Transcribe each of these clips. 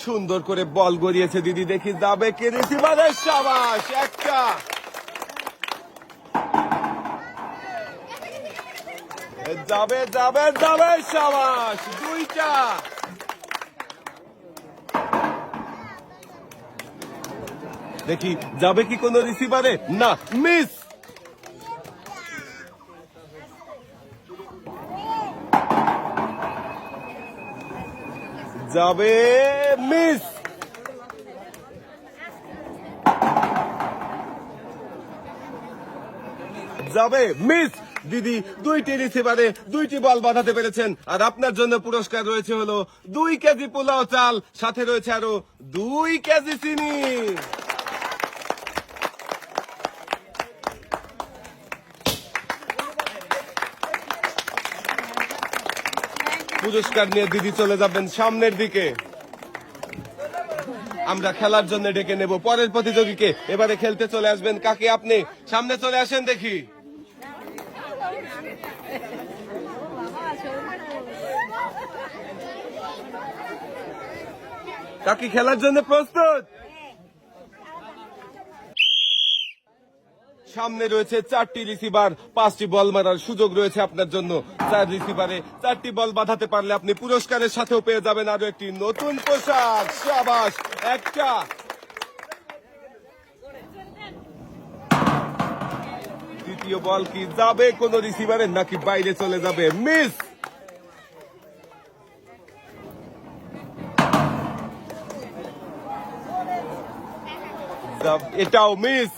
সুন্দর করে বল গড়িয়েছে দিদি, দেখি যাবে কে রিসিভারের। সাবাস, একটা। যাবে যাবে যাবে, সাবাস, দুইটা। দেখি যাবে কি কোন রিসিভারে, না, মিস। যাবে, মিস। যাবে, মিস। দিদি দুইটি রিসিভারে দুইটি বল বাঁধাতে পেরেছেন, আর আপনার জন্য পুরস্কার রয়েছে হলো 2 কেজি পোলাও চাল, সাথে রয়েছে আরো 2 কেজি চিনি। পুরস্কার নিয়ে দিদি চলে যাবেন সামনের দিকে। আমরা খেলার জন্য ডেকে নেব পরের প্রতিযোগীকে। এবারে খেলতে চলে আসবেন কাকে, আপনি সামনে চলে আসেন দেখি। কাকি খেলার জন্য প্রস্তুত? সামনে রয়েছে 4টি রিসিভার, 5টি বল মারার সুযোগ রয়েছে আপনার জন্য। 4 রিসিভারে 4টি বল বাঁধাতে পারলে আপনি পুরস্কারের সাথেও পেয়ে যাবেন আরো একটি নতুন পোশাক। সাবাস, একটা। দ্বিতীয় বল কি যাবে কোন রিসিভারে, নাকি বাইরে চলে যাবে, মিস। এটাও মিস।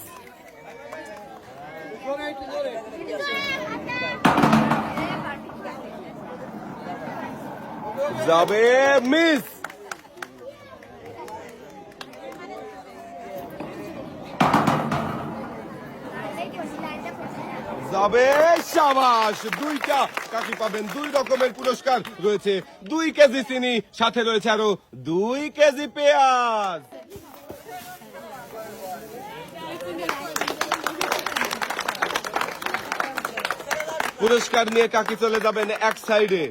যাবে, মিস। যাবে, সাবাস, দুইটা। কাকি পাবেন 2 রকমের পুরস্কার, রয়েছে 2 কেজি চিনি, সাথে রয়েছে আরো 2 কেজি পেঁয়াজ। পুরস্কার নিয়ে কাকি চলে যাবেন এক সাইডে।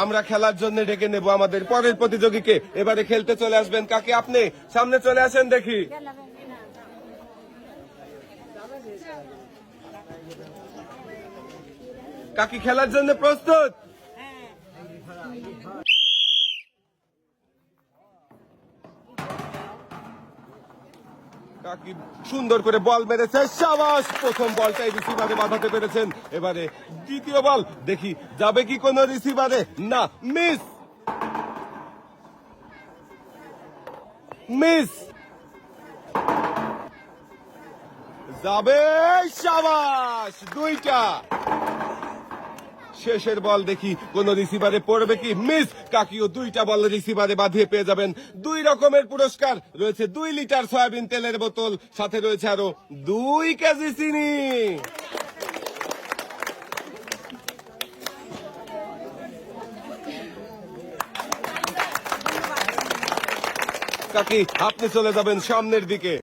আমরা খেলার জন্য ডেকে নেব আমাদের পরের প্রতিযোগীকে। এবারে খেলতে চলে আসবেন কাকি, আপনি সামনে চলে আসেন দেখি। কাকি খেলার জন্য প্রস্তুত? কাকি সুন্দর করে বল মেরেছে, সাবাস। প্রথম বলটাই রিসিভারে বাঁধাতে পেরেছেন। এবারে দ্বিতীয় বল, দেখি যাবে কি কোন রিসিভারে, না, মিস। মিস। যাবে, সাবাস, দুইটা। শেষের বল দেখি কোন রিসিভারে পড়বে কি, মিস। কাকিও 2টা বল রিসিভারে বাঁধিয়ে পেয়ে যাবেন 2 রকমের পুরস্কার, রয়েছে 2 লিটার সয়াবিন তেলের বোতল, সাথে রয়েছে আরো 2 কেজি চিনি। কাকি আপনি চলে যাবেন সামনের দিকে।